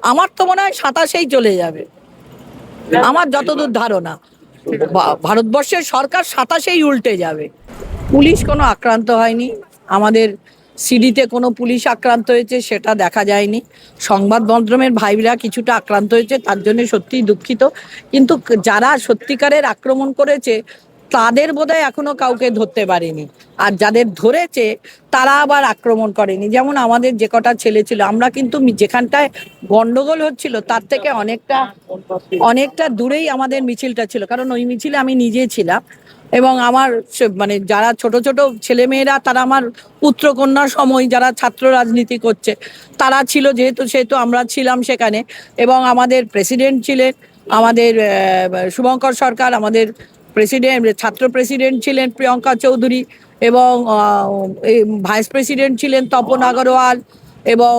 আমার তো মনে হয় 27-এই চলে যাবে, আমার যতদূর ধারণা। ভারতবর্ষের সরকার 27-এই উল্টে যাবে। পুলিশ কোনো আক্রান্ত হয়নি, আমাদের সিডিতে কোনো পুলিশ আক্রান্ত হয়েছে সেটা দেখা যায়নি। সংবাদ মাধ্যমের ভাইরা কিছুটা আক্রান্ত হয়েছে, তার জন্য সত্যিই দুঃখিত। কিন্তু যারা সত্যিকারের আক্রমণ করেছে তাদের বোধহয় এখনো কাউকে ধরতে পারেনি, আর যাদের ধরেছে তারা আবার আক্রমণ করেনি। যেমন আমাদের যে কটা ছেলে ছিল, আমরা কিন্তু যেখানটায় গন্ডগোল হচ্ছিল তার থেকে অনেকটা অনেকটা দূরেই আমাদের মিছিলটা ছিল, কারণ ওই মিছিলে আমি নিজে ছিলাম। এবং আমার মানে যারা ছোট ছোট ছেলেমেয়েরা, তারা আমার পুত্রকন্যার সময় যারা ছাত্র রাজনীতি করছে তারা ছিল, যেহেতু সেহেতু আমরা ছিলাম সেখানে। এবং আমাদের প্রেসিডেন্ট ছিলেন, আমাদের শুভঙ্কর সরকার, আমাদের প্রেসিডেন্ট ছাত্র প্রেসিডেন্ট ছিলেন প্রিয়ঙ্কা চৌধুরী, এবং ভাইস প্রেসিডেন্ট ছিলেন তপন আগরওয়াল, এবং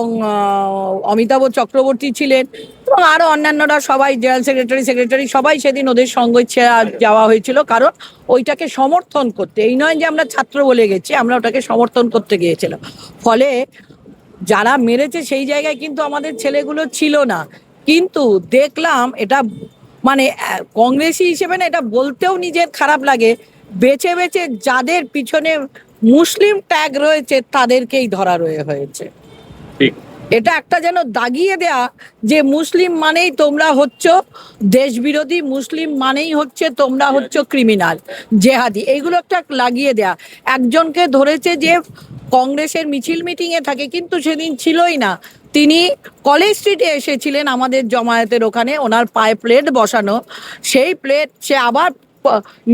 অমিতাভ চক্রবর্তী ছিলেন, এবং আরো অন্যান্যরা সবাই, জেনারেল সেক্রেটারি সবাই সেদিন ওদের সঙ্গে যাওয়া হয়েছিল, কারণ ওইটাকে সমর্থন করতে। এই নয় যে আমরা ছাত্র বলে গেছি, আমরা ওটাকে সমর্থন করতে গিয়েছিলাম। ফলে যারা মেরেছে সেই জায়গায় কিন্তু আমাদের ছেলেগুলো ছিল না। কিন্তু দেখলাম এটা, মানে কংগ্রেসি হিসেবে না, এটা বলতেও নিজের খারাপ লাগে, বেছে বেছে যাদের পিছনে মুসলিম ট্যাগ রয়েছে তাদেরকেই ধরা হয়েছে। এটা একটা যেন দাগিয়ে দেয়া যে মুসলিম মানেই তোমরা হচ্ছ দেশবিরোধী, মুসলিম মানেই হচ্ছে তোমরা হচ্ছ ক্রিমিনাল, জেহাদি, এইগুলো একটা লাগিয়ে দেয়া। একজনকে ধরেছে যে কংগ্রেসের মিছিল মিটিং এ থাকে, কিন্তু সেদিন ছিলই না, তিনি কলেজ স্ট্রিটে এসেছিলেন আমাদের জমায়েতের ওখানে, ওনার পায়ে প্লেট বসানো, সেই প্লেট সে আবার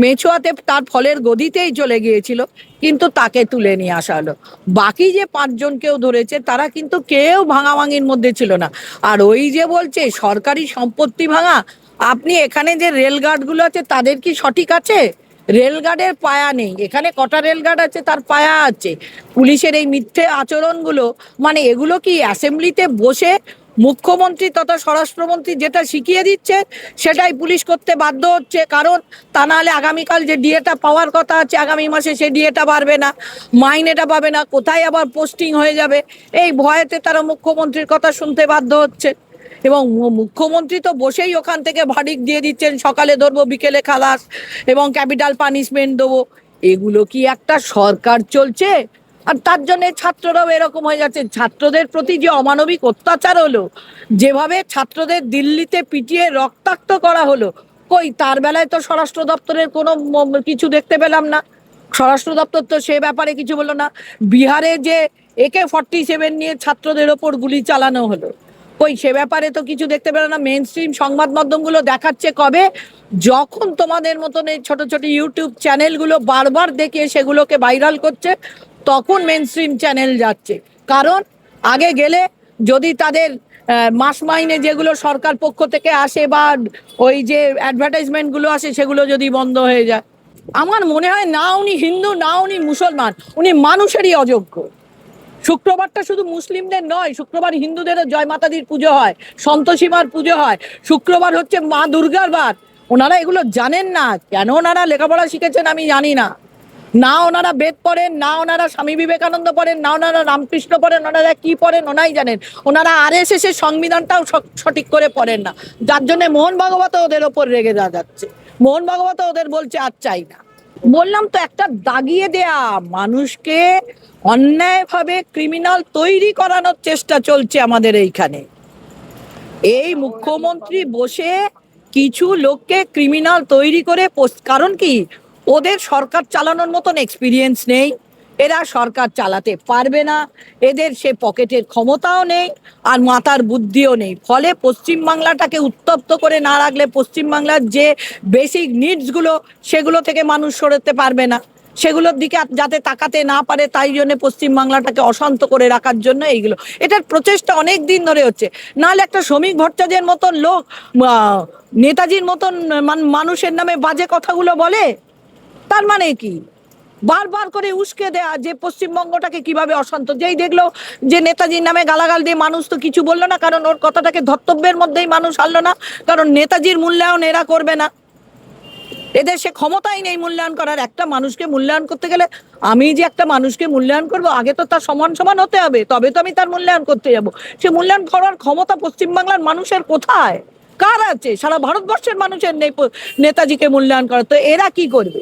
মেছোয়াতে তার ফলের গদিতেই চলে গিয়েছিল, কিন্তু তাকে তুলে নিয়ে আসা হলো। বাকি যে 5জনকেও ধরেছে তারা কিন্তু কেউ ভাঙাভাঙির মধ্যে ছিল না। আর ওই যে বলছে সরকারি সম্পত্তি ভাঙা, আপনি এখানে যে রেলগার্ডগুলো আছে তাদের কি সঠিক আছে? রেলগার্ডের পায়া নেই, এখানে কটা রেলগার্ড আছে তার পায়া আছে। পুলিশের এই মিথ্যে আচরণগুলো, মানে এগুলো কি অ্যাসেম্বলিতে বসে মুখ্যমন্ত্রী তথা স্বরাষ্ট্রমন্ত্রী যেটা শিখিয়ে দিচ্ছে সেটাই পুলিশ করতে বাধ্য হচ্ছে? কারণ তা নাহলে আগামীকাল যে ডিএটা পাওয়ার কথা আছে আগামী মাসে, সে ডিএটা পারবে না, মাইনেটা পাবে না, কোথায় আবার পোস্টিং হয়ে যাবে, এই ভয়েতে তারা মুখ্যমন্ত্রীর কথা শুনতে বাধ্য হচ্ছে। এবং মুখ্যমন্ত্রী তো বসেই ওখান থেকে ভার্ডিক্ট দিয়ে দিচ্ছেন, সকালে ধরবো বিকেলে খালাস, এবং ক্যাপিটাল পানিশমেন্ট দেবো। এগুলো কি একটা সরকার চলছে? আর তার জন্য ছাত্ররাও এরকম হয়ে যাচ্ছে। ছাত্রদের প্রতি যে অমানবিক অত্যাচার হলো, যেভাবে ছাত্রদের দিল্লিতে পিটিয়ে রক্তাক্ত করা হলো, কই তার বেলায় তো স্বরাষ্ট্র দপ্তরের কোনো কিছু দেখতে পেলাম না। স্বরাষ্ট্র দপ্তর তো সে ব্যাপারে কিছু বললো না। বিহারে যে AK-47 নিয়ে ছাত্রদের ওপর গুলি চালানো হলো, কই সে ব্যাপারে তো কিছু দেখতে পেলাম না। মেন স্ট্রিম সংবাদ মাধ্যমগুলো দেখাচ্ছে কবে, যখন তোমাদের মতন এই ছোট ছোট ইউটিউব চ্যানেলগুলো বারবার দেখে সেগুলোকে ভাইরাল করছে, তখন মেন স্ট্রিম চ্যানেল যাচ্ছে। কারণ আগে গেলে যদি তাদের মাস মাইনে যেগুলো সরকার পক্ষ থেকে আসে, বা ওই যে অ্যাডভার্টাইজমেন্টগুলো আসে, সেগুলো যদি বন্ধ হয়ে যায়, আমার মনে হয় না উনি হিন্দু, না উনি মুসলমান, উনি মানুষেরই অযোগ্য। শুক্রবারটা শুধু মুসলিমদের নয়, শুক্রবার হিন্দুদেরও জয় মাতাদির পুজো হয়, সন্তোষীমার পুজো হয়, শুক্রবার হচ্ছে মা দুর্গার বার। ওনারা এগুলো জানেন না। কেন ওনারা লেখাপড়া শিখেছেন আমি জানি না, না ওনারা বেদ পড়েন, না ওনারা স্বামী বিবেকানন্দ পড়েন, না ওনারা রামকৃষ্ণ পড়েন, ওনারা কি পড়েন ওনাই জানেন। ওনারা RSS এর সংবিধানটাও সঠিক করে পড়েন না, যার জন্য মোহন ভাগবত ওদের ওপর রেগে যাচ্ছে। মোহন ভাগবত ওদের বলছে আর চাই না। বললাম তো, একটা দাগিয়ে দেয়া, মানুষকে অন্যায়ভাবে ক্রিমিনাল তৈরি করানোর চেষ্টা চলছে আমাদের এইখানে। এই মুখ্যমন্ত্রী বসে কিছু লোককে ক্রিমিনাল তৈরি করে, কারণ কি ওদের সরকার চালানোর মতন এক্সপিরিয়েন্স নেই, এরা সরকার চালাতে পারবে না, এদের সে পকেটের ক্ষমতাও নেই, আর মাথার বুদ্ধিও নেই। ফলে পশ্চিমবাংলাটাকে উত্তপ্ত করে না রাখলে পশ্চিমবাংলার যে বেসিক নিডসগুলো সেগুলো থেকে মানুষ সরতে পারবে না, সেগুলোর দিকে যাতে তাকাতে না পারে, তাই জন্য পশ্চিমবাংলাটাকে অশান্ত করে রাখার জন্য এইগুলো, এটার প্রচেষ্টা অনেক দিন ধরে হচ্ছে। নাহলে একটা শ্রমিক ভট্টাচার্যের মতন লোক নেতাজির মতন মানুষের নামে বাজে কথাগুলো বলে, তার মানে কি? বারবার করে উস্কে দেয়া যে পশ্চিমবঙ্গটাকে কিভাবে অশান্ত। যেই দেখলো যে নেতাজির নামে গালাগাল দিয়ে, মানুষ তো কিছু বললো না, কারণ ওর কথাটাকে ধর্তব্যের মধ্যেই মানুষ আনলো না, কারণ নেতাজির মূল্যায়ন এরা করবে না। এদের সে ক্ষমতাই নেই মূল্যায়ন করার। একটা মানুষকে মূল্যায়ন করতে গেলে আমি যে একটা মানুষকে মূল্যায়ন করব, আগে তো তার সমান সমান হতে হবে, তবে তো আমি তার মূল্যায়ন করতে যাব। সে মূল্যায়ন করার ক্ষমতা পশ্চিমবাংলার মানুষের কোথায়, কার আছে? সারা ভারতবর্ষের মানুষের নেই নেতাজিকে মূল্যায়ন করা। তো এরা কি করবে?